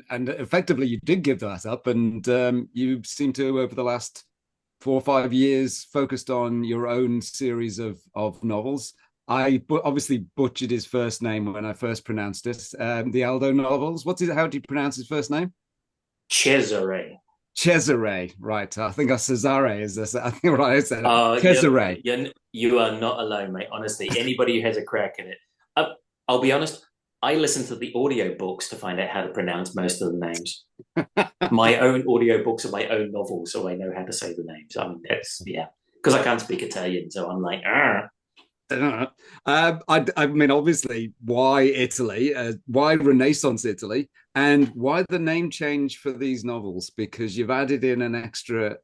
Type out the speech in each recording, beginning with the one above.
and effectively you did give that up, and you seem to over the last 4 or 5 years focused on your own series of novels. Obviously butchered his first name when I first pronounced it. The Aldo novels. How do you pronounce his first name? Cesare. Cesare, right? I think Cesare is this. I think what I said it. Oh, Cesare. you are not alone, mate. Honestly, anybody who has a crack at it. I'll be honest. I listen to the audio books to find out how to pronounce most of the names. My own audio books are my own novels, so I know how to say the names. I mean, that's yeah, because I can't speak Italian, so I'm like, ah. I mean, obviously, why Italy? Why Renaissance Italy? And why the name change for these novels? Because you've added in an extra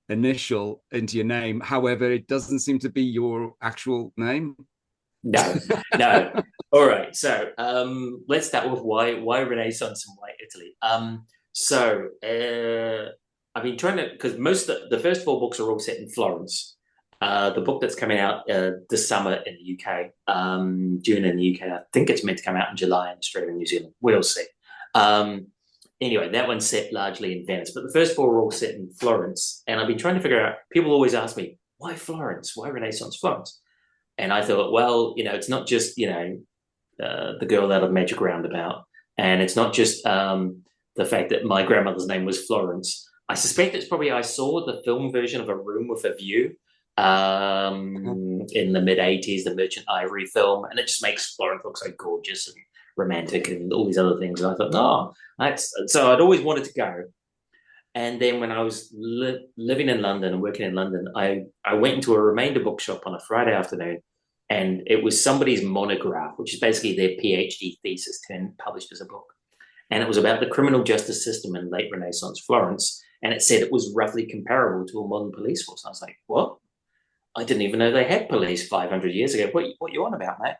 initial into your name. However, it doesn't seem to be your actual name. No, no. All right. So let's start with why Renaissance and why Italy. I've been trying to because most of the first four books are all set in Florence. The book that's coming out this summer in the UK, June in the UK, I think it's meant to come out in July in Australia and New Zealand. We'll see. Anyway, that one's set largely in Venice, but the first four are all set in Florence. And I've been trying to figure out. People always ask me why Florence, why Renaissance Florence. And I thought, well, it's not just, the girl out of Magic Roundabout. And it's not just the fact that my grandmother's name was Florence. I suspect it's probably I saw the film version of A Room with a View in the mid-'80s, the Merchant Ivory film. And it just makes Florence look so gorgeous and romantic and all these other things. And I thought, no, so I'd always wanted to go. And then when I was living in London and working in London, I went into a remainder bookshop on a Friday afternoon, and it was somebody's monograph, which is basically their PhD thesis turned published as a book. And it was about the criminal justice system in late Renaissance Florence. And it said it was roughly comparable to a modern police force. I was like, what? I didn't even know they had police 500 years ago. What you on about, mate?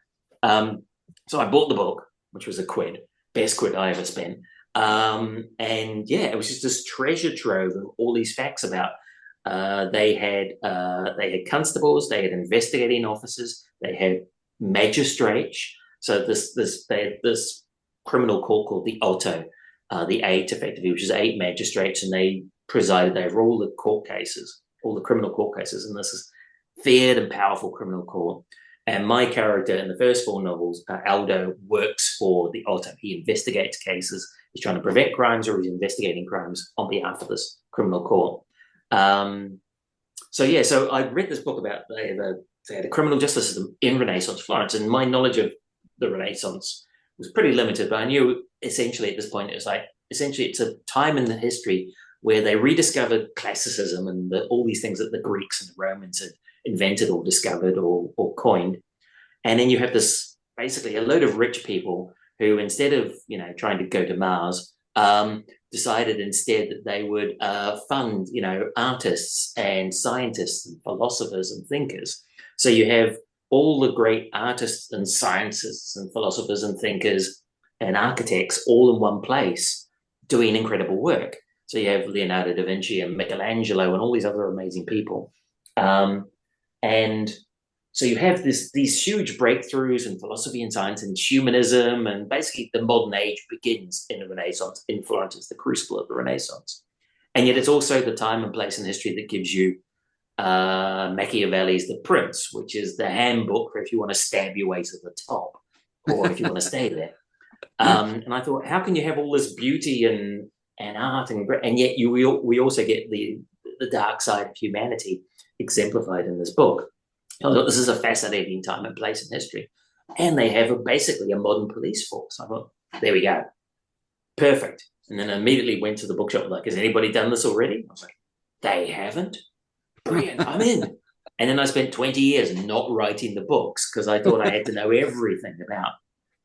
So I bought the book, which was a quid, best quid I ever spent. And yeah, it was just this treasure trove of all these facts about they had constables, they had investigating officers, they had magistrates. So they had this criminal court called the Alto, the eight effectively, which is eight magistrates, and they presided over all the court cases, all the criminal court cases, and this is feared and powerful criminal court. And my character in the first four novels, Aldo, works for the Alto. He investigates cases. He's trying to prevent crimes or he's investigating crimes on behalf of this criminal court. So I read this book about they had a criminal justice system in Renaissance Florence, and my knowledge of the Renaissance was pretty limited, but I knew essentially at this point it's a time in the history where they rediscovered classicism and all these things that the Greeks and the Romans had invented or discovered or coined. And then you have this basically a load of rich people who, instead of trying to go to Mars, decided instead that they would fund artists and scientists and philosophers and thinkers. So you have all the great artists and scientists and philosophers and thinkers and architects all in one place doing incredible work. So you have Leonardo da Vinci and Michelangelo and all these other amazing people. And so you have these huge breakthroughs in philosophy and science and humanism, and basically the modern age begins in the Renaissance in Florence. It's the crucible of the Renaissance. And yet it's also the time and place in history that gives you Machiavelli's The Prince, which is the handbook for if you want to stab your way to the top or if you want to stay there. And I thought, how can you have all this beauty and art and yet we also get the dark side of humanity exemplified in this book. I thought this is a fascinating time and place in history. And they have basically a modern police force. I thought, there we go. Perfect. And then I immediately went to the bookshop like, has anybody done this already? I was like, they haven't? Brilliant, I'm in. And then I spent 20 years not writing the books because I thought I had to know everything about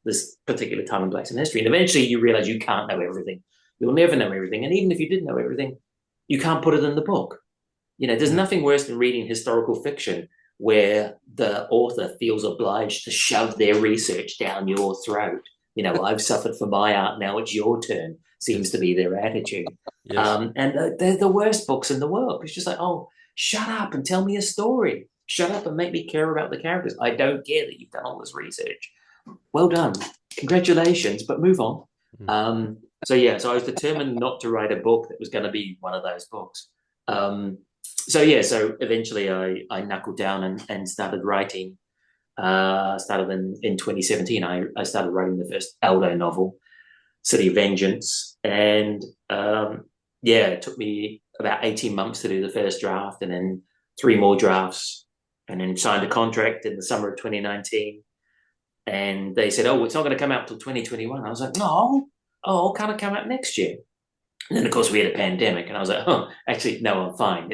this particular time and place in history. And eventually you realize you can't know everything. You'll never know everything. And even if you did know everything, you can't put it in the book. There's nothing worse than reading historical fiction where the author feels obliged to shove their research down your throat. I've suffered for my art, now it's your turn, seems to be their attitude. Yes. And they're the worst books in the world. It's just like, oh, shut up and tell me a story. Shut up and make me care about the characters. I don't care that you've done all this research. Well done. Congratulations, but move on. So I was determined not to write a book that was going to be one of those books. So eventually I knuckled down and started writing. Started in 2017. I started writing the first Aldo novel, City of Vengeance, and it took me about 18 months to do the first draft, and then three more drafts, and then signed a contract in the summer of 2019. And they said, "Oh, it's not going to come out till 2021." I was like, "No, it'll kind of come out next year." And then, of course, we had a pandemic, and I was like, "Oh, actually, no, I'm fine.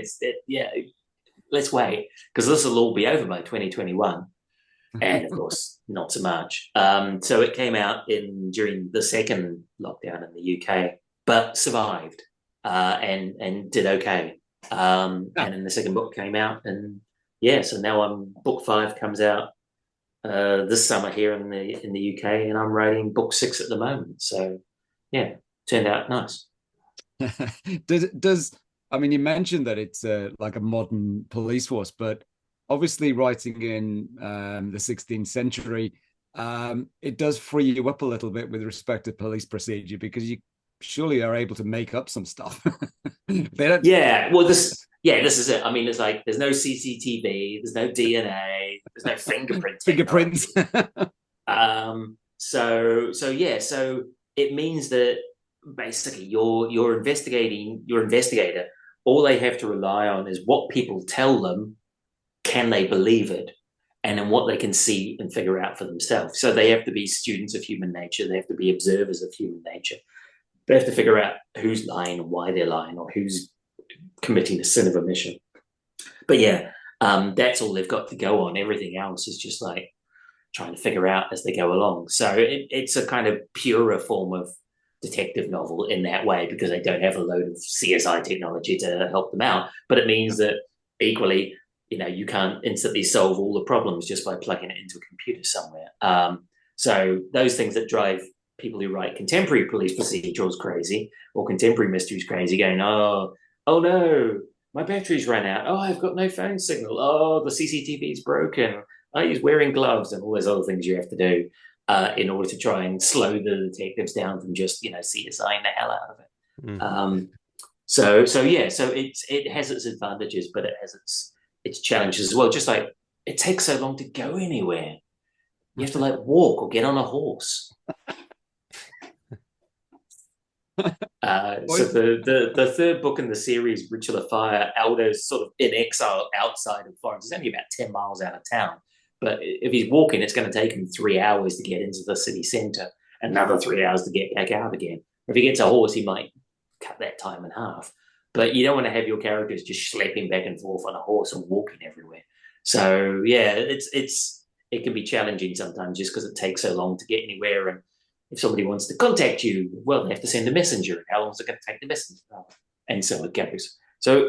Let's wait because this will all be over by 2021." And of course, not so much. So it came out during the second lockdown in the UK, but survived and did okay. And then the second book came out, and so now book 5 comes out this summer here in the UK, and I'm writing book 6 at the moment. So yeah, turned out nice. does I mean, you mentioned that it's like a modern police force, but obviously writing in the 16th century, it does free you up a little bit with respect to police procedure because you surely are able to make up some stuff. They don't. Yeah, well, this is it. I mean, it's like there's no CCTV, there's no DNA, there's no fingerprint Fingerprints. technology. So it means that basically your investigator, all they have to rely on is what people tell them, can they believe it, and then what they can see and figure out for themselves. So they have to be students of human nature, they have to be observers of human nature. They have to figure out who's lying and why they're lying, or who's committing a sin of omission. But that's all they've got to go on. Everything else is just like trying to figure out as they go along. So it's a kind of purer form of detective novel in that way because they don't have a load of CSI technology to help them out. But it means that equally, you can't instantly solve all the problems just by plugging it into a computer somewhere. So those things that drive people who write contemporary police procedurals crazy or contemporary mysteries crazy, going, oh no, my battery's run out. Oh, I've got no phone signal. Oh, the CCTV is broken. Oh, he's wearing gloves and all those other things you have to do in order to try and slow the detectives down from just CSIing the hell out of it. So it has its advantages, but it has its challenges as well. Just like it takes so long to go anywhere, you have to like walk or get on a horse. So the third book in the series, Ritual of Fire, Aldo's sort of in exile outside of Florence. It's only about 10 miles out of town. But if he's walking, it's going to take him 3 hours to get into the city centre, another 3 hours to get back out again. If he gets a horse, he might cut that time in half. But you don't want to have your characters just schlepping back and forth on a horse and walking everywhere. So it can be challenging sometimes just because it takes so long to get anywhere. And if somebody wants to contact you, well, they have to send a messenger. How long is it going to take the messenger? And so it goes. So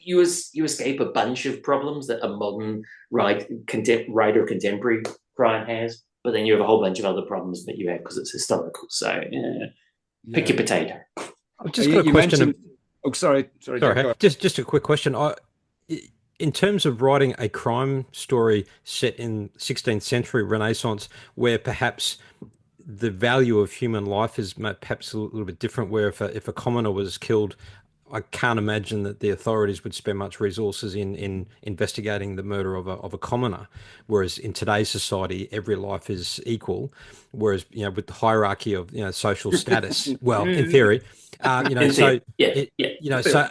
you escape a bunch of problems that a modern writer contemporary crime has, but then you have a whole bunch of other problems that you have because it's historical. So pick your potato. I've just got a question. Sorry. Just a quick question. In terms of writing a crime story set in 16th century Renaissance, where perhaps the value of human life is perhaps a little bit different, where if a commoner was killed, I can't imagine that the authorities would spend much resources in investigating the murder of a commoner. Whereas in today's society, every life is equal. Whereas, with the hierarchy of, social status, well, in theory, so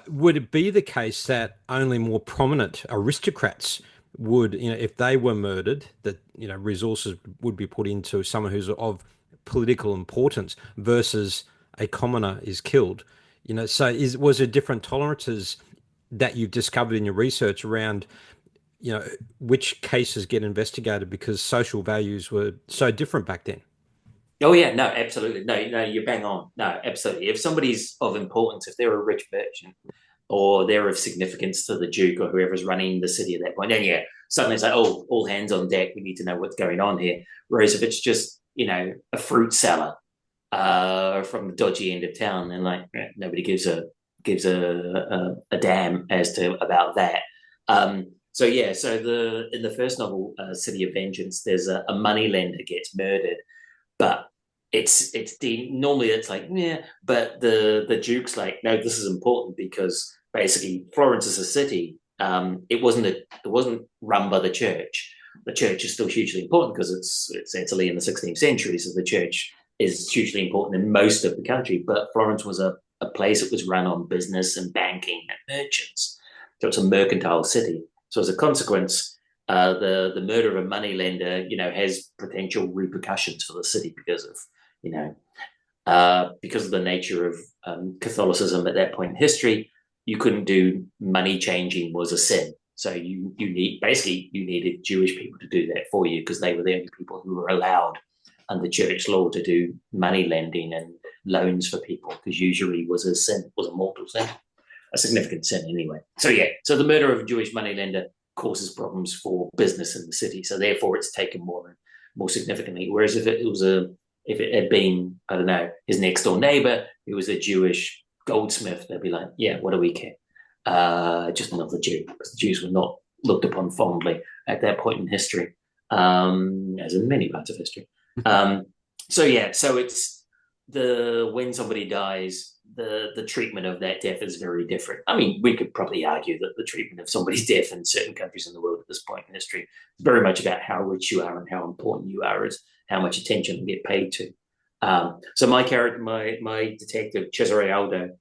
would it be the case that only more prominent aristocrats would, if they were murdered, that, resources would be put into someone who's of political importance versus a commoner is killed? So was there different tolerances that you've discovered in your research around, which cases get investigated because social values were so different back then? Oh yeah, no, absolutely. No, you're bang on. No, absolutely. If somebody's of importance, if they're a rich merchant or they're of significance to the Duke or whoever's running the city at that point, then suddenly it's like, oh, all hands on deck. We need to know what's going on here. Whereas if it's just, a fruit seller from the dodgy end of town, and like nobody gives a damn as to about that. So in the first novel, City of Vengeance, there's a moneylender gets murdered, but normally it's like, yeah, but the Duke's like, no, this is important because basically Florence as a city, it wasn't run by the church. The church is still hugely important because it's Italy in the 16th century, so the church is hugely important in most of the country. But Florence was a place that was run on business and banking and merchants, so it's a mercantile city. So as a consequence, the murder of a moneylender, has potential repercussions for the city because of the nature of Catholicism at that point in history. You couldn't do money changing was a sin. So you needed Jewish people to do that for you because they were the only people who were allowed under church law to do money lending and loans for people, because usury was a mortal sin, a significant sin anyway. So the murder of a Jewish moneylender causes problems for business in the city. So therefore it's taken more significantly. Whereas if it had been, I don't know, his next door neighbor who was a Jewish goldsmith, they'd be like, yeah, what do we care? Just another Jew, because the Jews were not looked upon fondly at that point in history, as in many parts of history. So it's when somebody dies, the treatment of that death is very different. I mean, we could probably argue that the treatment of somebody's death in certain countries in the world at this point in history is very much about how rich you are and how important you are, as how much attention you get paid to. So my character, my detective, Cesare Aldo,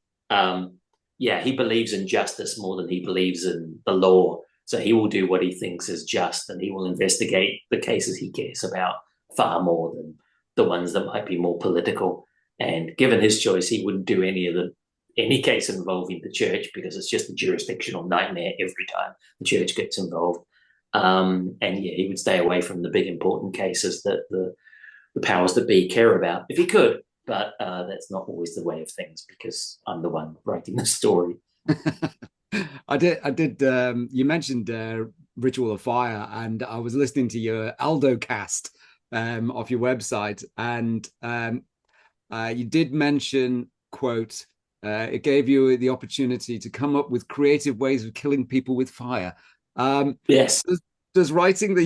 he believes in justice more than he believes in the law. So he will do what he thinks is just, and he will investigate the cases he cares about far more than the ones that might be more political. And given his choice, he wouldn't do any case involving the church, because it's just a jurisdictional nightmare every time the church gets involved. He would stay away from the big important cases that the powers that be care about if he could. But that's not always the way of things, because I'm the one writing the story. I did. You mentioned Ritual of Fire, and I was listening to your Aldo cast off your website, and you did mention, quote, it gave you the opportunity to come up with creative ways of killing people with fire. Yes. Does writing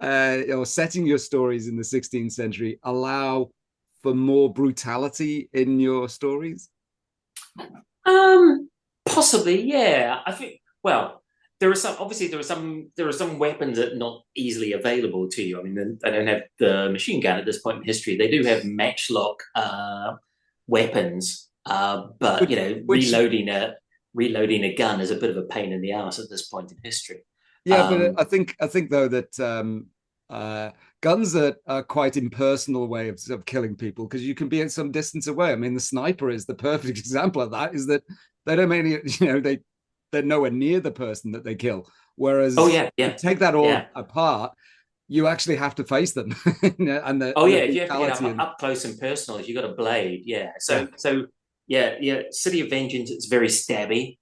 or setting your stories in the 16th century allow for more brutality in your stories? Possibly, yeah. I think, well, there are some weapons that are not easily available to you. I mean, they don't have the machine gun at this point in history. They do have matchlock weapons, but reloading a gun is a bit of a pain in the ass at this point in history. Yeah, but I think though that guns are quite impersonal way of killing people, because you can be at some distance away. I mean, the sniper is the perfect example of that. Is that they don't mean they're nowhere near the person that they kill. Whereas, to take that all apart, you actually have to face them. If you have to get up close and personal, if you've got a blade, So City of Vengeance, it's very stabby.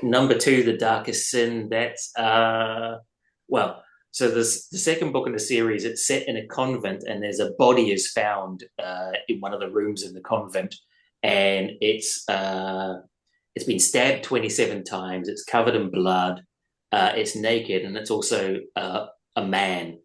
Number 2, The Darkest Sin, that's so the second book in the series, it's set in a convent, and there's a body is found in one of the rooms in the convent, and it's been stabbed 27 times, it's covered in blood, it's naked, and it's also a man.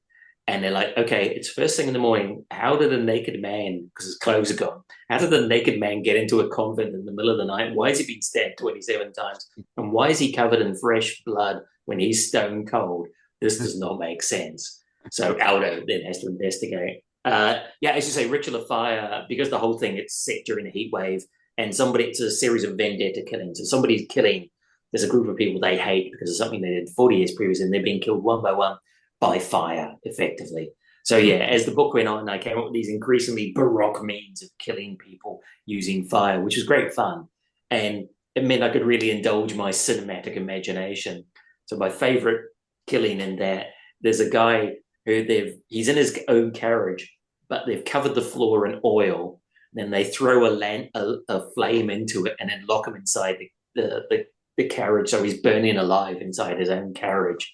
And they're like, okay, it's first thing in the morning. How did a naked man, because his clothes are gone, how did the naked man get into a convent in the middle of the night? Why has he been stabbed 27 times? And why is he covered in fresh blood when he's stone cold? This does not make sense. So Aldo then has to investigate. As you say, Ritual of Fire, because the whole thing, it's set during a heat wave, and it's a series of vendetta killings. So somebody's killing, there's a group of people they hate because of something they did 40 years previously, and they're being killed one by one by fire, effectively. So as the book went on, I came up with these increasingly baroque means of killing people using fire, which was great fun. And it meant I could really indulge my cinematic imagination. So my favorite killing in that, there's a guy who he's in his own carriage, but they've covered the floor in oil. Then they throw a flame into it and then lock him inside the carriage. So he's burning alive inside his own carriage.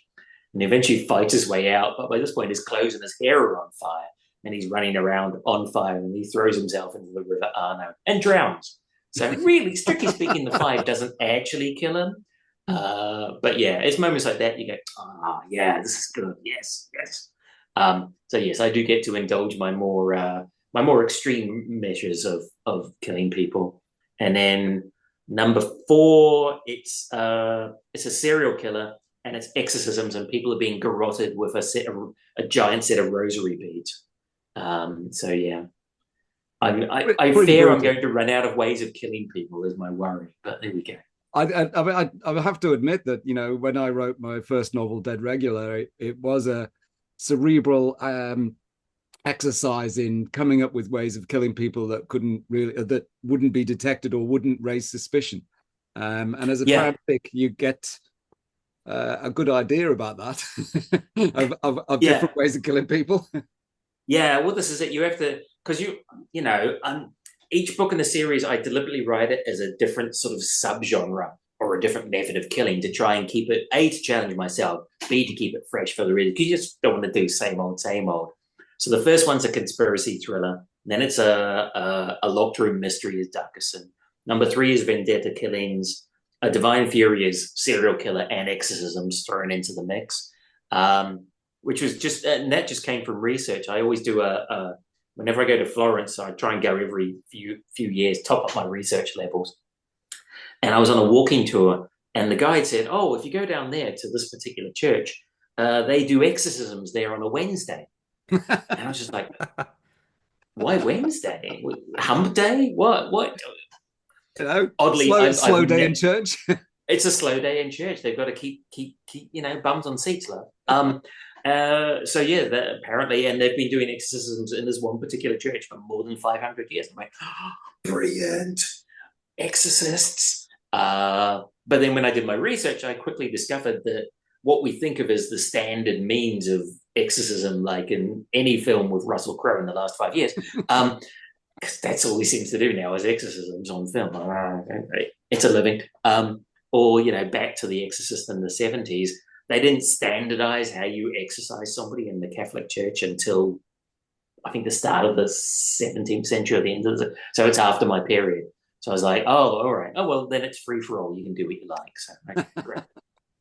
And eventually fights his way out. But by this point, his clothes and his hair are on fire. And he's running around on fire. And he throws himself into the River Arno and drowns. So really, strictly speaking, the fire doesn't actually kill him. But it's moments like that you go, this is good. Yes. So yes, I do get to indulge my more extreme measures of killing people. And then number 4, it's a serial killer, and it's exorcisms, and people are being garroted with a giant set of rosary beads. So yeah, I fear I'm going to run out of ways of killing people is my worry, but there we go. I have to admit that, you know, when I wrote my first novel, Dead Regular, it was a cerebral exercise in coming up with ways of killing people that that wouldn't be detected or wouldn't raise suspicion. And as a paramedic, you get a good idea about that of different ways of killing people. Yeah, well, this is it. You have to, because each book in the series, I deliberately write it as a different sort of subgenre or a different method of killing to try and keep it, A, to challenge myself, B, to keep it fresh for the reader, because you just don't want to do same old, same old. So the first one's a conspiracy thriller. Then it's a locked room mystery as dark as sin. Number 3 is vendetta killings. A Divine Fury is serial killer and exorcisms thrown into the mix, which was just, and that just came from research. I always do whenever I go to Florence, I try and go every few years, top up my research levels. And I was on a walking tour, and the guide said, "Oh, if you go down there to this particular church, they do exorcisms there on a Wednesday." And I was just like, "Why Wednesday? Hump day? What?" You know, oddly, slow day in church. It's a slow day in church. They've got to keep bums on seats low. So yeah, apparently, and they've been doing exorcisms in this one particular church for more than 500 years. I'm like, oh, brilliant, exorcists. But then when I did my research, I quickly discovered that what we think of as the standard means of exorcism, like in any film with Russell Crowe in the last 5 years, that's all he seems to do now is exorcisms on film. It's a living. Or, back to The Exorcist in the 70s, they didn't standardize how you exorcise somebody in the Catholic Church until, I think, the start of the 17th century or the end of the... So it's after my period. So I was like, oh, all right. Oh, well, then it's free for all. You can do what you like. So, okay, great.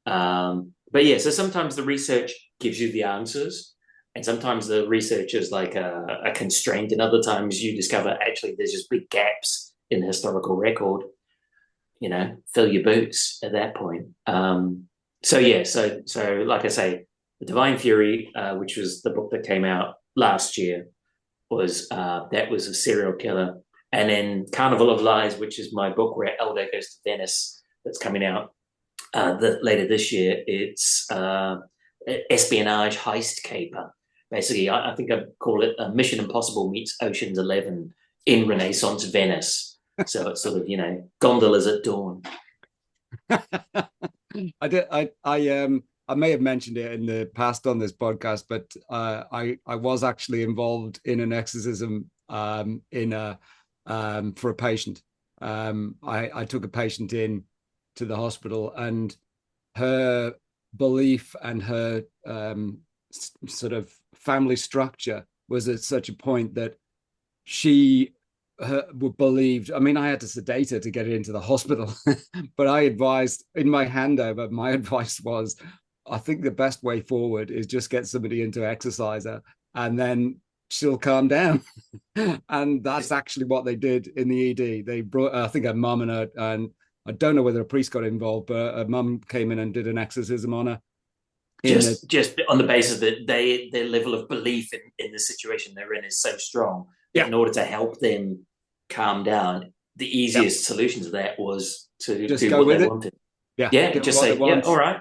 But yeah, so sometimes the research gives you the answers, and sometimes the research is like a constraint, and other times you discover actually there's just big gaps in the historical record. Fill your boots at that point. So like I say, The Divine Fury, which was the book that came out last year, was a serial killer. And then Carnival of Lies, which is my book where Aldo goes to Venice, that's coming out later this year. It's espionage heist caper. Basically, I think I'd call it a Mission Impossible meets Ocean's 11 in Renaissance Venice. So it's sort of, gondolas at dawn. I may have mentioned it in the past on this podcast, but I was actually involved in an exorcism for a patient. I took a patient in to the hospital, and her belief and her sort of family structure was at such a point that she believed, I mean, I had to sedate her to get her into the hospital, but I advised in my handover, my advice was, I think the best way forward is just get somebody into exercise her, and then she'll calm down. And that's actually what they did in the ED. They brought, I think, her mum and I don't know whether a priest got involved, but her mum came in and did an exorcism on her. Just on the basis that their level of belief in the situation they're in is so strong. Yeah. In order to help them calm down, the easiest solution to that was to just do what they wanted. Yeah, just say, yeah, all right,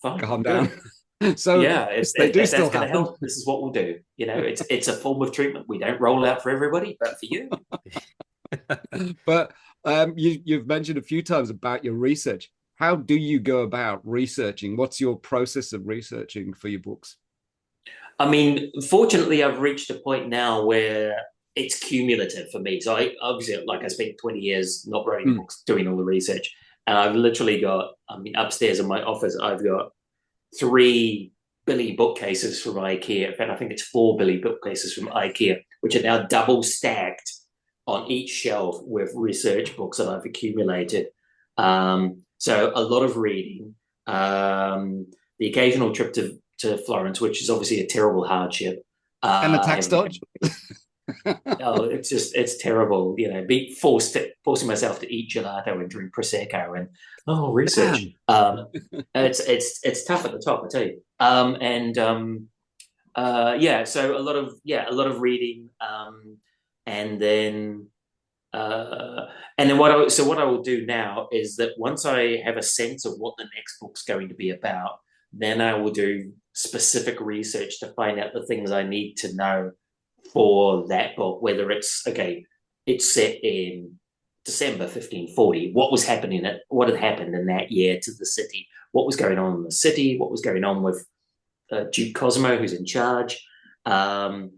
fine, calm down. So yeah, if that's going to help, this is what we'll do. It's a form of treatment we don't roll out for everybody, but for you. But you've mentioned a few times about your research. How do you go about researching? What's your process of researching for your books? I mean, fortunately, I've reached a point now where it's cumulative for me. So I spent 20 years not writing books, doing all the research. And I've literally got, upstairs in my office, I've got 3 Billy bookcases from IKEA. In fact, I think it's 4 Billy bookcases from IKEA, which are now double stacked on each shelf with research books that I've accumulated. So a lot of reading, the occasional trip to to Florence, which is obviously a terrible hardship. And a tax dodge. Oh, it's terrible. You know, forcing myself to eat gelato and drink prosecco and research. It's tough at the top, I tell you. So a lot of reading, and then what I will do now is that once I have a sense of what the next book's going to be about, then I will do specific research to find out the things I need to know for that book, whether it's set in December 1540. What had happened in that year to the city? What was going on in the city? What was going on with Duke Cosimo, who's in charge? And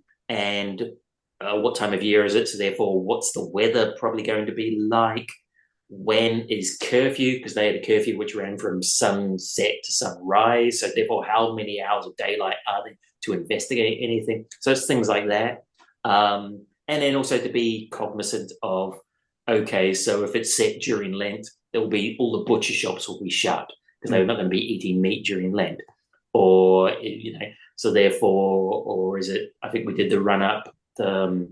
what time of year is it? So therefore, what's the weather probably going to be like? When is curfew? Because they had a curfew which ran from sunset to sunrise. So therefore, how many hours of daylight are there to investigate anything? So it's things like that. And then also to be cognizant of, okay, so if it's set during Lent, there will be all the butcher shops will be shut because they're not going to be eating meat during Lent. Or, so therefore, or is it, I think we did the run up, the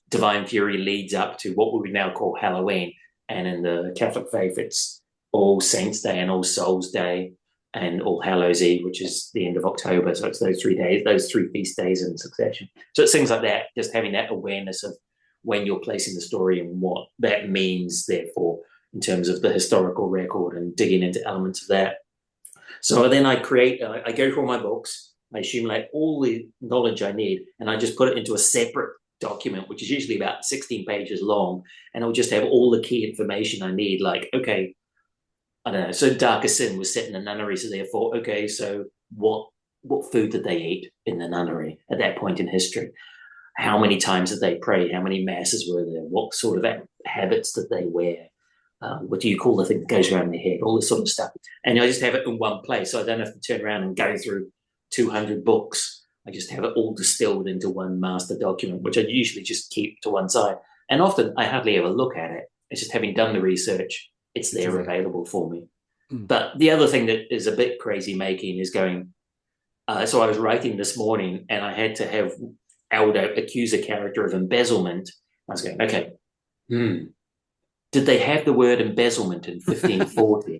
Divine Fury leads up to what we would now call Halloween. And in the Catholic faith, it's All Saints' Day and All Souls' Day and All Hallows' Eve, which is the end of October. So it's those 3 days, those 3 feast days in succession. So it's things like that, just having that awareness of when you're placing the story and what that means, therefore, in terms of the historical record and digging into elements of that. So then I go through all my books, I accumulate all the knowledge I need, and I just put it into a separate document, which is usually about 16 pages long, and it'll just have all the key information I need, like, okay, I don't know, so Darker Sin was set in a nunnery, so therefore, okay, so what food did they eat in the nunnery at that point in history? How many times did they pray? How many masses were there? What sort of habits did they wear? What do you call the thing that goes around their head? All this sort of stuff. And I just have it in one place, so I don't have to turn around and go through 200 books. I just have it all distilled into one master document, which I usually just keep to one side. And often I hardly ever look at it. It's just having done the research, it's there available for me. But the other thing that is a bit crazy making is going, so I was writing this morning and I had to have Aldo accuse a character of embezzlement. I was going, okay, did they have the word embezzlement in 1540?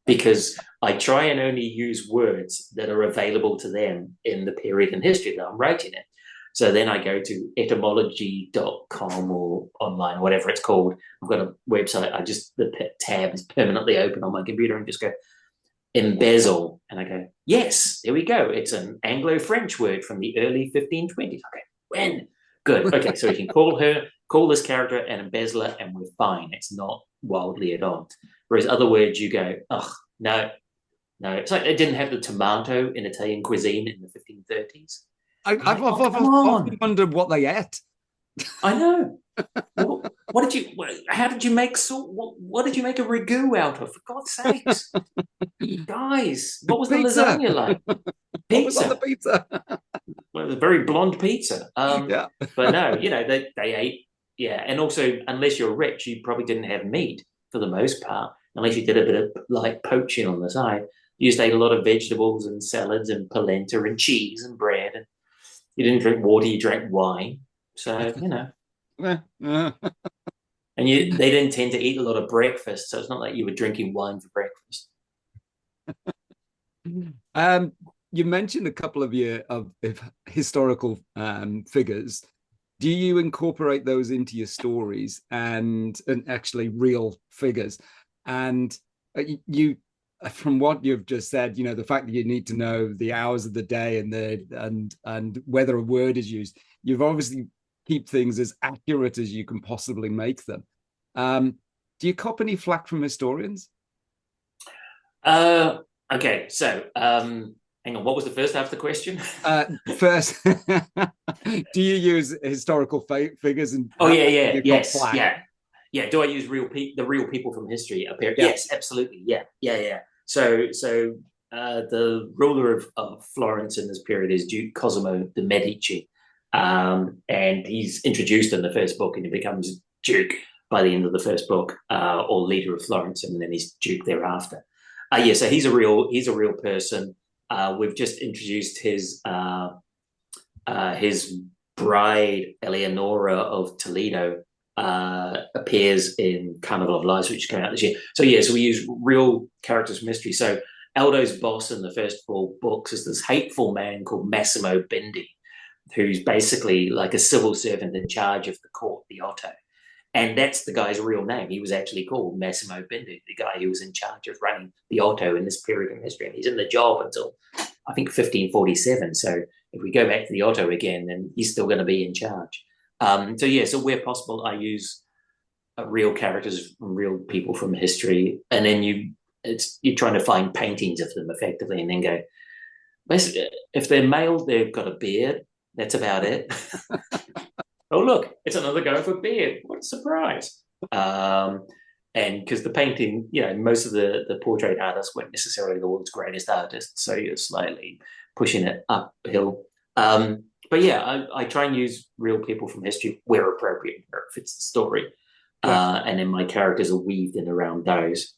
Because I try and only use words that are available to them in the period in history that I'm writing in. So then I go to etymology.com or online, whatever it's called. I've got a website. The tab is permanently open on my computer and just go, embezzle. And I go, yes, there we go. It's an Anglo-French word from the early 1520s. Okay, when? Good. Okay, so we can call this character an embezzler and we're fine. It's not wildly at odds. Whereas other words you go, no. It's like they didn't have the tomato in Italian cuisine in the 1530s. I've often wondered what they ate. I know. How did you make salt? What did you make a ragu out of? For God's sakes. Guys, what was the lasagna like? Pizza. What was on the pizza? Well, it was a very blonde pizza. Yeah. But no, they ate. Yeah. And also, unless you're rich, you probably didn't have meat for the most part, unless you did a bit of like poaching on the side. You just ate a lot of vegetables and salads and polenta and cheese and bread. And you didn't drink water, you drank wine. So, And they didn't tend to eat a lot of breakfast. So it's not like you were drinking wine for breakfast. You mentioned a couple of historical figures. Do you incorporate those into your stories and actually real figures? And you, from what you've just said, the fact that you need to know the hours of the day and whether a word is used, you've obviously keep things as accurate as you can possibly make them. Do you cop any flack from historians? Okay, so hang on, what was the first half of the question? First, do you use historical figures? And yes, yeah. Do I use the real people from history up here? Yeah. Yes, absolutely. Yeah. So the ruler of Florence in this period is Duke Cosimo de' Medici, and he's introduced in the first book, and he becomes Duke by the end of the first book, or leader of Florence, and then he's Duke thereafter. So he's a real person. We've just introduced his bride, Eleonora of Toledo, appears in Carnival of Lies, which came out this year. So we use real characters from history. So Aldo's boss in the first 4 books is this hateful man called Massimo Bindi, who's basically like a civil servant in charge of the court, the Otto. And that's the guy's real name. He was actually called Massimo Bindi, the guy who was in charge of running the Otto in this period in history. And he's in the job until, I think, 1547. So if we go back to the Otto again, then he's still going to be in charge. So where possible, I use real characters, real people from history. And then you're trying to find paintings of them effectively and then go, basically, if they're male, they've got a beard. That's about it. Oh, look, it's another guy with a beard. What a surprise. And because the painting, most of the portrait artists weren't necessarily the world's greatest artists, so you're slightly pushing it uphill. But I try and use real people from history where appropriate, where it fits the story. Yeah. And then my characters are weaved in around those.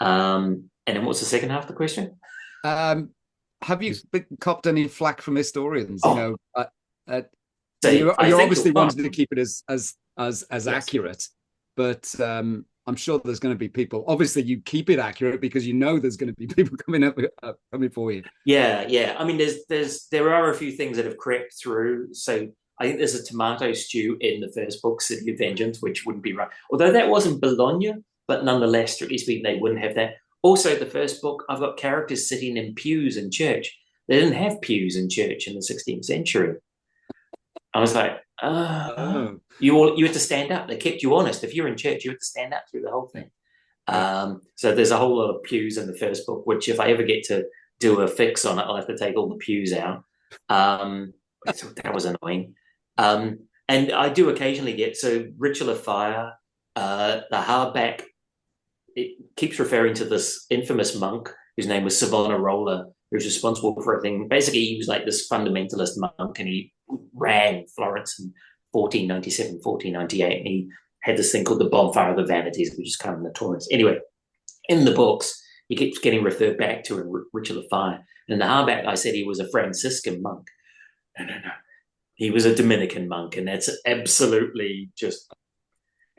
And then what's the second half of the question? Have you copped any flack from historians? So you're obviously wanting to keep it as yes. accurate, but I'm sure there's going to be people. Obviously, you keep it accurate because there's going to be people coming for you. Yeah. I mean, there are a few things that have crept through. So I think there's a tomato stew in the first book, City of Vengeance, which wouldn't be right. Although that wasn't Bologna, but nonetheless, strictly speaking, they wouldn't have that. Also, the first book, I've got characters sitting in pews in church. They didn't have pews in church in the 16th century. I was like, you had to stand up. They kept you honest. If you're in church, you had to stand up through the whole thing. So there's a whole lot of pews in the first book, which if I ever get to do a fix on it, I'll have to take all the pews out. So that was annoying. And I do occasionally get, Ritual of Fire, the hardback, it keeps referring to this infamous monk whose name was Savonarola, who's responsible for everything. Basically, he was like this fundamentalist monk, and he ran Florence in 1497, 1498, and he had this thing called the Bonfire of the Vanities, which is kind of notorious. Anyway, in the books, he keeps getting referred back to in Ritual of Fire. And in the hardback, I said he was a Franciscan monk. No. He was a Dominican monk, and that's absolutely just...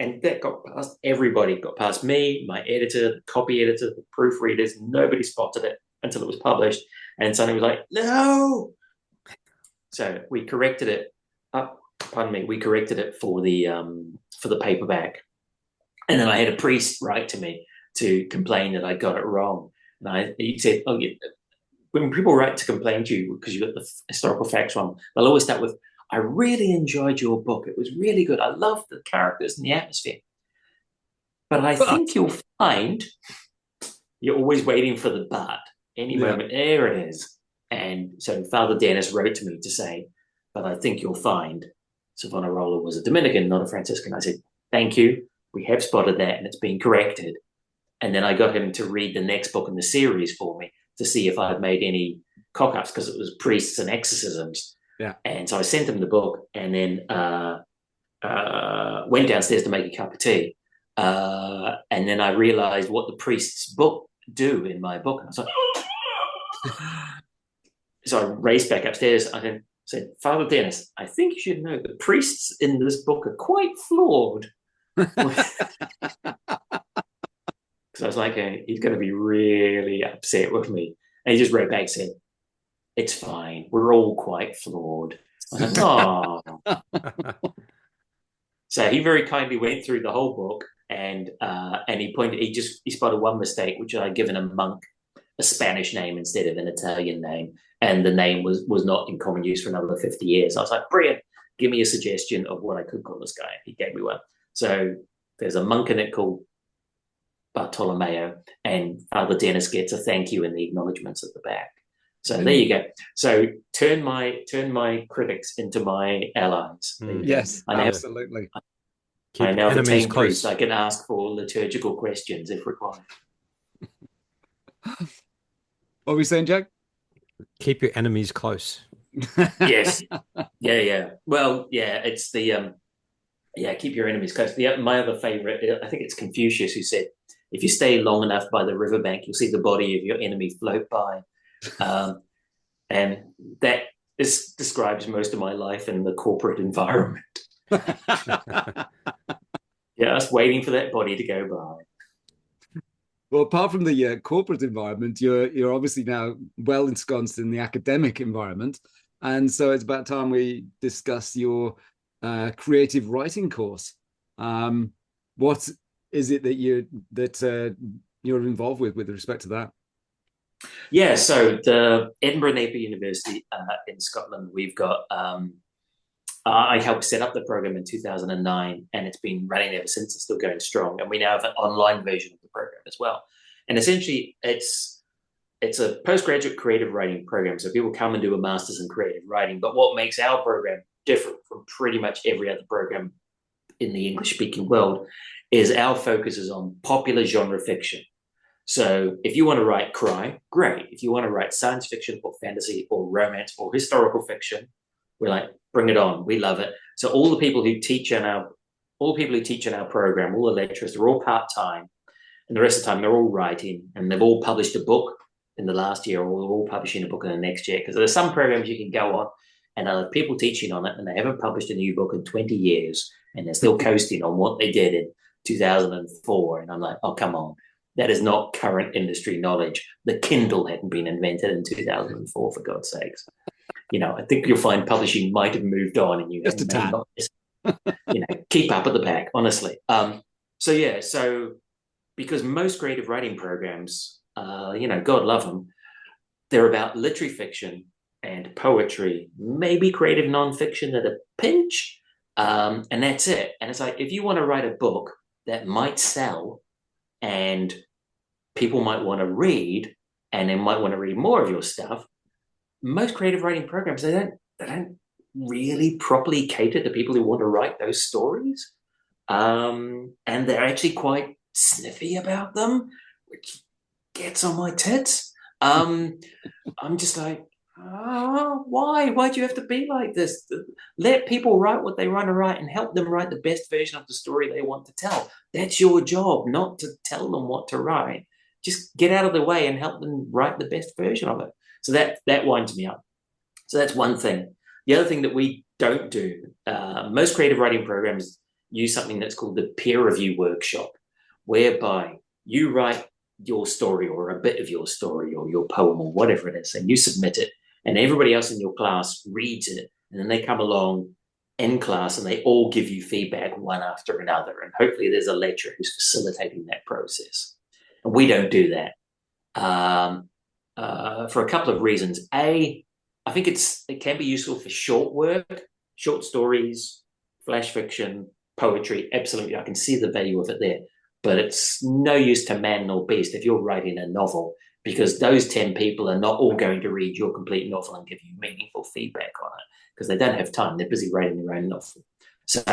And that got past everybody. Got past me, my editor, the copy editor, the proofreaders. Nobody spotted it until it was published. And suddenly was like, no! So we corrected it. We corrected it for the paperback. And then I had a priest write to me to complain that I got it wrong. And he said, when people write to complain to you because you got the historical facts wrong, they'll always start with, I really enjoyed your book. It was really good. I loved the characters and the atmosphere. But I think you'll find you're always waiting for the but. Any moment, there it is. And so Father Dennis wrote to me to say, but I think you'll find Savonarola was a Dominican, not a Franciscan. I said, thank you. We have spotted that, and it's been corrected. And then I got him to read the next book in the series for me to see if I'd made any cock-ups, because it was priests and exorcisms. Yeah. And so I sent him the book, and then went downstairs to make a cup of tea. And then I realized what the priest's book do in my book. And I was like, so I raced back upstairs. I said, Father Dennis, I think you should know the priests in this book are quite flawed. Because I was like, he's going to be really upset with me. And he just wrote back and said, it's fine. We're all quite flawed. I was like, oh. So he very kindly went through the whole book, and he spotted one mistake, which I'd given a monk a Spanish name instead of an Italian name, and the name was not in common use for another 50 years. I was like, brilliant, give me a suggestion of what I could call this guy. He gave me one. So there's a monk in it called Bartolomeo, and Father Dennis gets a thank you in the acknowledgements at the back. So there you go. So turn my critics into my allies. Yes, absolutely. I now have a team priest. I can ask for liturgical questions if required. What were we saying, Jack? Keep your enemies close. Yes. Yeah. Well, yeah, it's the keep your enemies close. My other favorite, I think it's Confucius, who said, if you stay long enough by the riverbank, you'll see the body of your enemy float by. And that describes most of my life in the corporate environment. Just waiting for that body to go by. Well, apart from the corporate environment, you're obviously now well ensconced in the academic environment, and so it's about time we discuss your creative writing course. What is it that you're involved with respect to that? Yeah, so the Edinburgh Napier University in Scotland, we've got. I helped set up the program in 2009, and it's been running ever since. It's still going strong, and we now have an online version of the program as well. And essentially, it's a postgraduate creative writing program. So people come and do a master's in creative writing. But what makes our program different from pretty much every other program in the English-speaking world is our focus is on popular genre fiction. So if you want to write crime, great. If you want to write science fiction or fantasy or romance or historical fiction, we're like, bring it on. We love it. So all the people who teach in our program, all the lecturers, they're all part-time. And the rest of the time, they're all writing, and they've all published a book in the last year, or they're all publishing a book in the next year. Because there's some programs you can go on, and there are people teaching on it, and they haven't published a new book in 20 years, and they're still coasting on what they did in 2004. And I'm like, oh, come on. That is not current industry knowledge. The Kindle hadn't been invented in 2004, for God's sakes. I think you'll find publishing might have moved on, and you just a tad. Keep up at the pack, honestly. So because most creative writing programs, God love them, they're about literary fiction and poetry, maybe creative nonfiction at a pinch, and that's it. And it's like, if you want to write a book that might sell and people might want to read, and they might want to read more of your stuff, most creative writing programs, they don't really properly cater to people who want to write those stories. And they're actually quite sniffy about them, which gets on my tits. I'm just like, why? Why do you have to be like this? Let people write what they want to write and help them write the best version of the story they want to tell. That's your job, not to tell them what to write. Just get out of the way and help them write the best version of it. So that winds me up. So that's one thing. The other thing that we don't do, most creative writing programs use something that's called the peer review workshop, whereby you write your story or a bit of your story or your poem or whatever it is, and you submit it, and everybody else in your class reads it, and then they come along in class and they all give you feedback one after another, and hopefully there's a lecturer who's facilitating that process. And we don't do that for a couple of reasons. A, I think it can be useful for short work, short stories, flash fiction, poetry. Absolutely, I can see the value of it there. But it's no use to man nor beast if you're writing a novel, because those 10 people are not all going to read your complete novel and give you meaningful feedback on it, because they don't have time. They're busy writing their own novel. So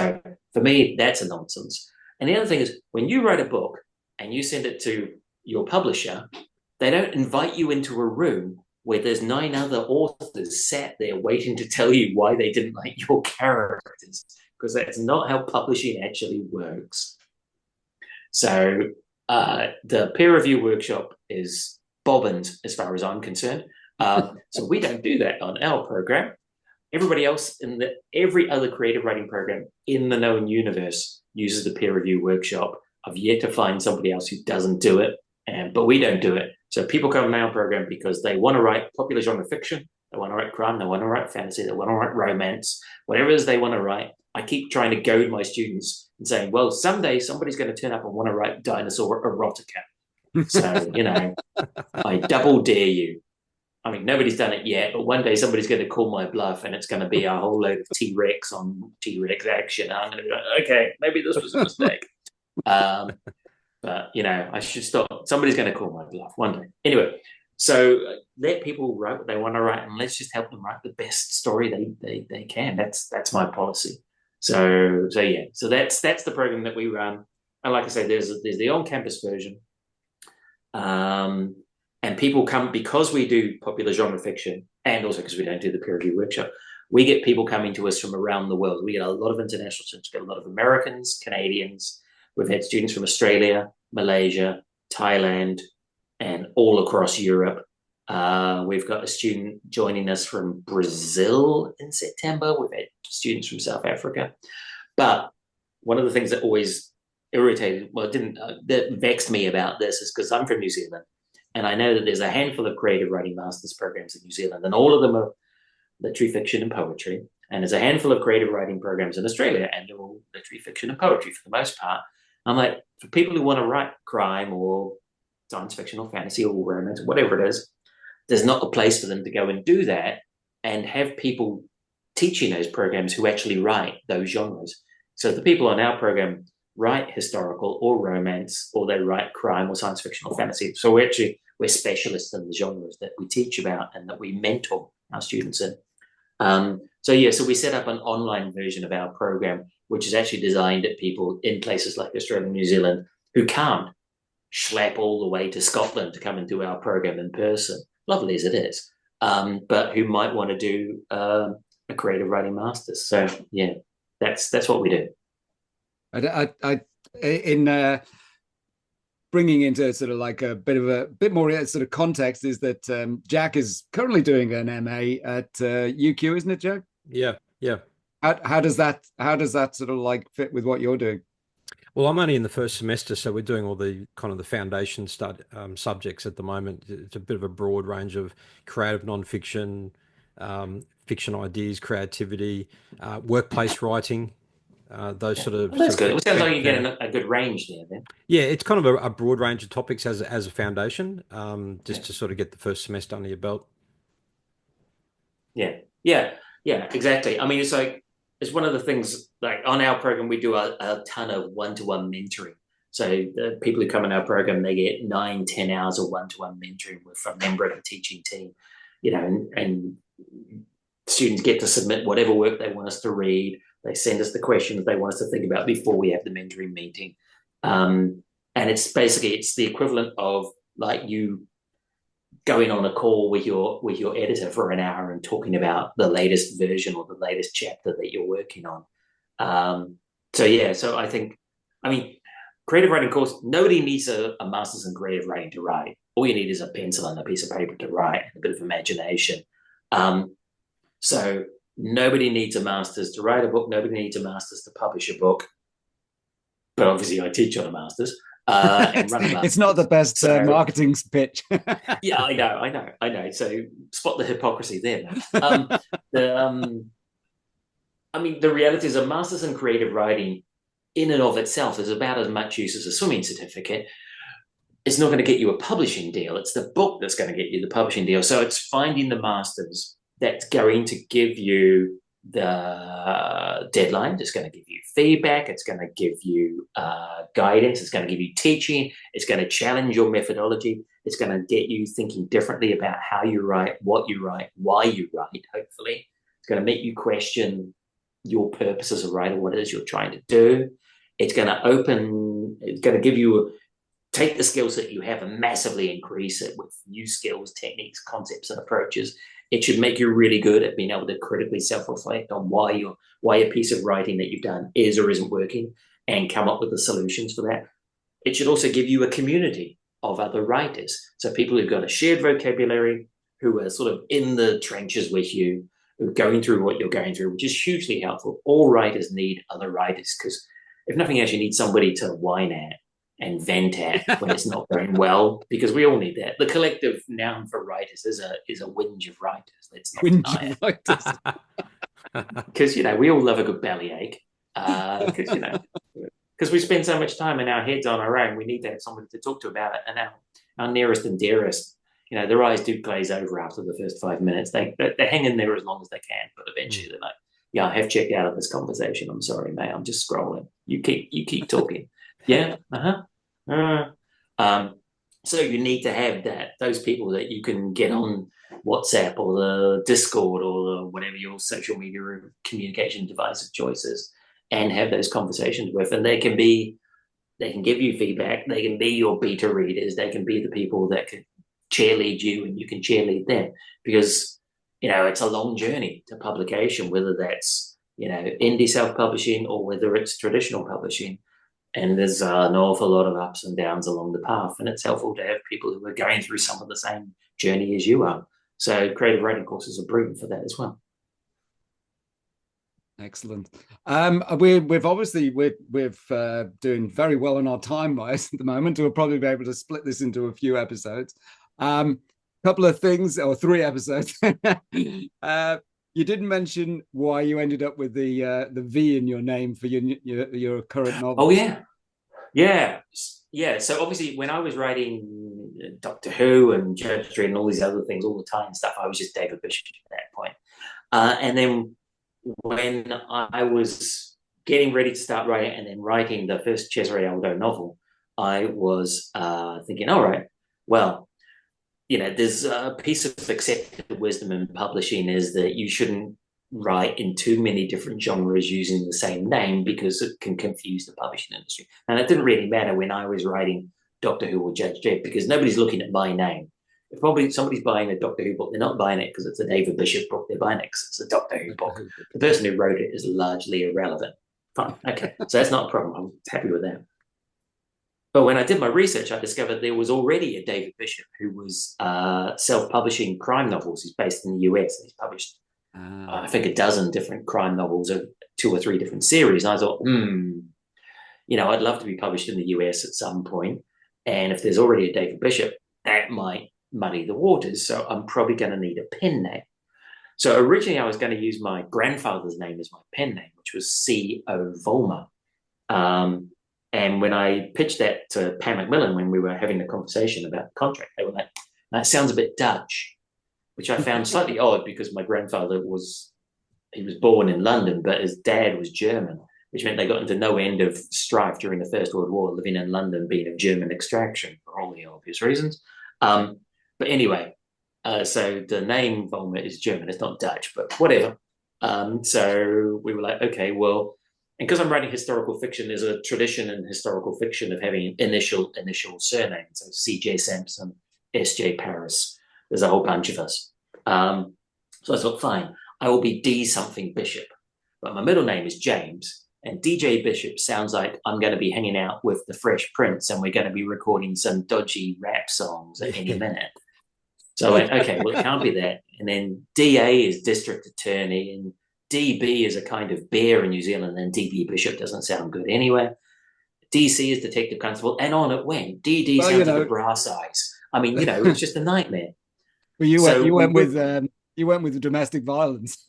for me, that's a nonsense. And the other thing is, when you write a book and you send it to your publisher, they don't invite you into a room where there's 9 other authors sat there waiting to tell you why they didn't like your characters, because that's not how publishing actually works. So the peer review workshop is bobbins as far as I'm concerned. So we don't do that on our program. Everybody else every other creative writing program in the known universe uses the peer review workshop. I've yet to find somebody else who doesn't do it, but we don't do it. So people come to our program because they want to write popular genre fiction, they want to write crime, they want to write fantasy, they want to write romance, whatever it is they want to write. I keep trying to goad my students and saying, well, someday somebody's going to turn up and want to write dinosaur erotica. So, I double dare you. I mean, nobody's done it yet, but one day somebody's going to call my bluff, and it's going to be a whole load of T-Rex on T-Rex action. I'm going to be like, okay, maybe this was a mistake. But, I should stop. Somebody's going to call my bluff one day. Anyway, so let people write what they want to write, and let's just help them write the best story they can. That's my policy. So that's the program that we run. And like I say, there's the on-campus version. And people come because we do popular genre fiction, and also because we don't do the peer review workshop. We get people coming to us from around the world. We get a lot of international students, we get a lot of Americans, Canadians. We've had students from Australia, Malaysia, Thailand, and all across Europe. We've got a student joining us from Brazil in September. We've had students from South Africa. But one of the things that always that vexed me about this is because I'm from New Zealand, and I know that there's a handful of creative writing master's programs in New Zealand, and all of them are literary fiction and poetry. And there's a handful of creative writing programs in Australia, and they're all literary fiction and poetry for the most part. I'm like, for people who want to write crime or science fiction or fantasy or romance, whatever it is, there's not a place for them to go and do that and have people teaching those programs who actually write those genres. So the people on our program write historical or romance, or they write crime or science fiction or fantasy. So we're specialists in the genres that we teach about and that we mentor our students in. So we set up an online version of our program, which is actually designed at people in places like Australia and New Zealand who can't schlep all the way to Scotland to come and do our program in person, lovely as it is, but who might want to do a creative writing master's. So yeah, that's what we do. In bringing into sort of like a bit more sort of context is that Jack is currently doing an MA at UQ, isn't it, Jack? Yeah. How does that sort of like fit with what you're doing? Well, I'm only in the first semester, so we're doing all the kind of the foundation subjects at the moment. It's a bit of a broad range of creative nonfiction, fiction ideas, creativity, workplace writing, those sort of. That's good. It sounds like you're getting a good range there, then. Yeah, it's kind of a broad range of topics as a foundation, just to sort of get the first semester under your belt. Yeah, exactly. I mean, it's one of the things, like on our program, we do a ton of one-to-one mentoring. So the people who come in our program, they get 9-10 hours of one-to-one mentoring from a member of the teaching team, and students get to submit whatever work they want us to read. They send us the questions they want us to think about before we have the mentoring meeting. And it's the equivalent of like you going on a call with your editor for an hour and talking about the latest version or the latest chapter that you're working on. So I think, creative writing course, nobody needs a master's in creative writing to write. All you need is a pencil and a piece of paper to write, and a bit of imagination. So nobody needs a master's to write a book. Nobody needs a master's to publish a book. But obviously I teach on a master's. And run a master's. It's not the best marketing pitch. Yeah, I know. So spot the hypocrisy there. The reality is a master's in creative writing in and of itself is about as much use as a swimming certificate. It's not going to get you a publishing deal. It's the book that's going to get you the publishing deal. So it's finding the master's that's going to give you the deadline. It's going to give you feedback. It's going to give you guidance. It's going to give you teaching. It's going to challenge your methodology. It's going to get you thinking differently about how you write, what you write, why you write, hopefully. It's going to make you question your purpose as a writer, what it is you're trying to do. It's going to give you, take the skills that you have and massively increase it with new skills, techniques, concepts, and approaches. It should make you really good at being able to critically self-reflect on why a piece of writing that you've done is or isn't working and come up with the solutions for that. It should also give you a community of other writers. So people who've got a shared vocabulary, who are sort of in the trenches with you, who are going through what you're going through, which is hugely helpful. All writers need other writers, because if nothing else, you need somebody to whine at and vent at when it's not going well, because we all need that. The collective noun for writers is a whinge of writers. Let's not deny it. Because we all love a good bellyache. Because we spend so much time in our heads on our own, we need to have somebody to talk to about it. And our nearest and dearest, their eyes do glaze over after the first 5 minutes. They hang in there as long as they can, but eventually they're like, "Yeah, I have checked out of this conversation. I'm sorry, mate. I'm just scrolling. You keep talking." Yeah. So you need to have those people that you can get on WhatsApp or the Discord or whatever your social media or communication device of choice is, and have those conversations with. And they can give you feedback. They can be your beta readers. They can be the people that can cheerlead you and you can cheerlead them, because it's a long journey to publication, whether that's indie self-publishing or whether it's traditional publishing. And there's an awful lot of ups and downs along the path, and it's helpful to have people who are going through some of the same journey as you are. So creative writing courses are brilliant for that as well. Excellent. We've obviously we're doing very well on our time wise at the moment. We'll probably be able to split this into a few episodes. Couple of things, or 3 episodes. You didn't mention why you ended up with the V in your name for your current novel. Oh yeah. So obviously, when I was writing Doctor Who and Judge Dredd and all these other things all the time and stuff, I was just David Bishop at that point. And then when I was getting ready to start writing and then writing the first Cesare Aldo novel, I was thinking, all right, well, there's a piece of accepted wisdom in publishing is that you shouldn't write in too many different genres using the same name because it can confuse the publishing industry. And it didn't really matter when I was writing Doctor Who or Judge Dredd because nobody's looking at my name. If probably somebody's buying a Doctor Who book, they're not buying it because it's a David Bishop book. They're buying it because it's a Doctor Who book. The person who wrote it is largely irrelevant. Fine. Okay. So that's not a problem. I'm happy with that. But when I did my research, I discovered there was already a David Bishop who was self-publishing crime novels. He's based in the US. And he's published, I think, a dozen different crime novels of 2 or 3 different series. And I thought, I'd love to be published in the US at some point. And if there's already a David Bishop, that might muddy the waters. So I'm probably going to need a pen name. So originally I was going to use my grandfather's name as my pen name, which was C.O. Vollmer. And when I pitched that to Pan Macmillan, when we were having a conversation about the contract, they were like, that sounds a bit Dutch, which I found slightly odd because my grandfather was born in London, but his dad was German, which meant they got into no end of strife during the First World War, living in London, being of German extraction for all the obvious reasons. But anyway, so the name Vollmer is German. It's not Dutch, but whatever. So we were like, okay, well, and because I'm writing historical fiction, there's a tradition in historical fiction of having initial surnames. So C.J. Sampson, S.J. Paris. There's a whole bunch of us. So I thought, fine, I will be D something Bishop. But my middle name is James. And DJ Bishop sounds like I'm going to be hanging out with the Fresh Prince and we're going to be recording some dodgy rap songs at any minute. So I went, okay, well, it can't be that. And then DA is District Attorney and DB is a kind of bear in New Zealand, and D.V.BISHOP doesn't sound good anyway. DC is Detective Constable, and on it went. DD sounds like a brass eyes. I mean, it was just a nightmare. Well, you went with domestic violence.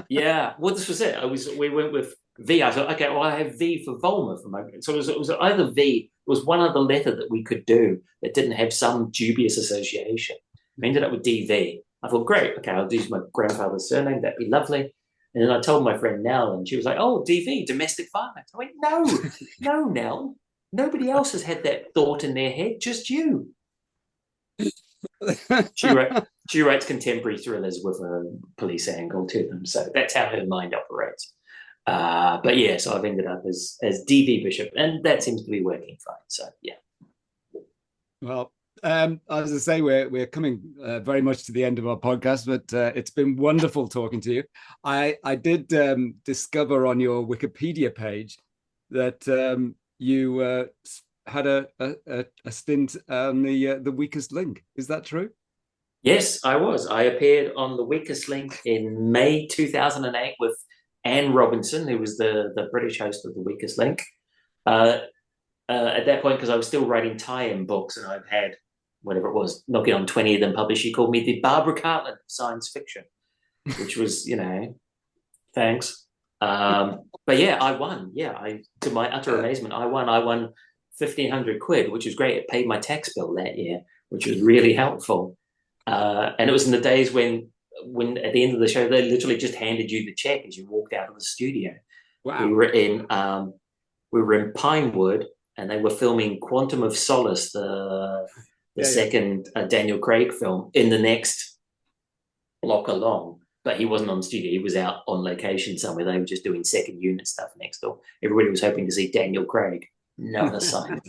Yeah, well, this was it. We went with V. I thought, okay, well, I have V for Vollmer for my. So it was either V. It was one other letter that we could do that didn't have some dubious association. We ended up with DV. I thought, great, okay, I'll use my grandfather's surname. That'd be lovely. And then I told my friend Nell, and she was like, oh, DV, domestic violence. I went, no, Nell. Nobody else has had that thought in their head, just you. She writes contemporary thrillers with a police angle to them. So that's how her mind operates. But yeah, so I've ended up as D.V. Bishop, and that seems to be working fine. So, yeah. Well, as I say, we're coming very much to the end of our podcast, but it's been wonderful talking to you. I did discover on your Wikipedia page that you had a stint on the Weakest Link. Is that true? Yes, I was. I appeared on The Weakest Link in May 2008 with Anne Robinson, who was the British host of The Weakest Link. At that point, because I was still writing tie-in books, and I've had whatever it was, knocking on 20 of them published. She called me the Barbara Cartland of science fiction, which was, thanks. But yeah, I won. Yeah, to my utter amazement, I won. I won 1,500 quid, which was great. It paid my tax bill that year, which was really helpful. And it was in the days when at the end of the show, they literally just handed you the check as you walked out of the studio. Wow. We were in Pinewood, and they were filming Quantum of Solace, the second Daniel Craig film, in the next block along. But he wasn't on studio. He was out on location somewhere. They were just doing second unit stuff next door. Everybody was hoping to see Daniel Craig. Not a sign.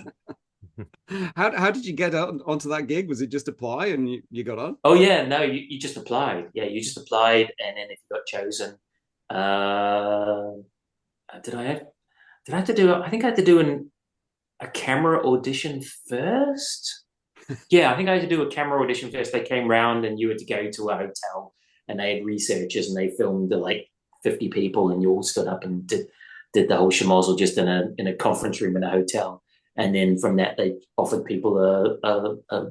How did you get onto that gig? Was it just apply and you got on? Oh, yeah. No, you just applied. Yeah, you just applied. And then if you got chosen, I think I had to do a camera audition first. Yeah, I think I had to do a camera audition first. They came round and you had to go to a hotel and they had researchers and they filmed like 50 people and you all stood up and did the whole schmozzle just in a conference room in a hotel. And then from that, they offered people a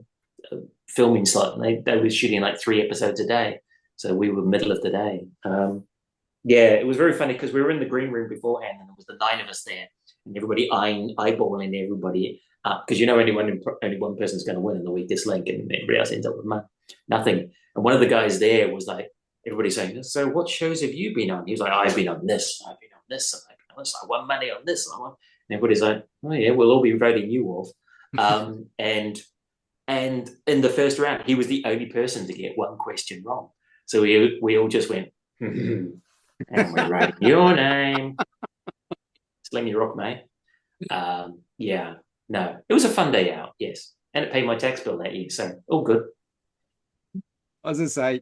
filming slot and they were shooting like 3 episodes a day. So we were middle of the day. Yeah, it was very funny because we were in the green room beforehand and there was the 9 of us there and everybody eyeballing everybody because only one person's going to win in the weakest link and everybody else ends up with nothing. And one of the guys there was like, everybody saying, so what shows have you been on? He was like, I've been on this, I've been on this, and I've been on this, I won money on this. And everybody's like, oh yeah, we'll all be voting you off. And in the first round, he was the only person to get one question wrong. So we all just went, and we're writing your name. Just let me rock, mate. Yeah, no, it was a fun day out, yes. And it paid my tax bill that year, so all good. As I say,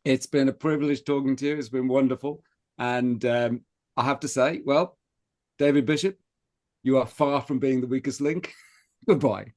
it's been a privilege talking to you. It's been wonderful. And I have to say, well, David Bishop, you are far from being the weakest link. Goodbye.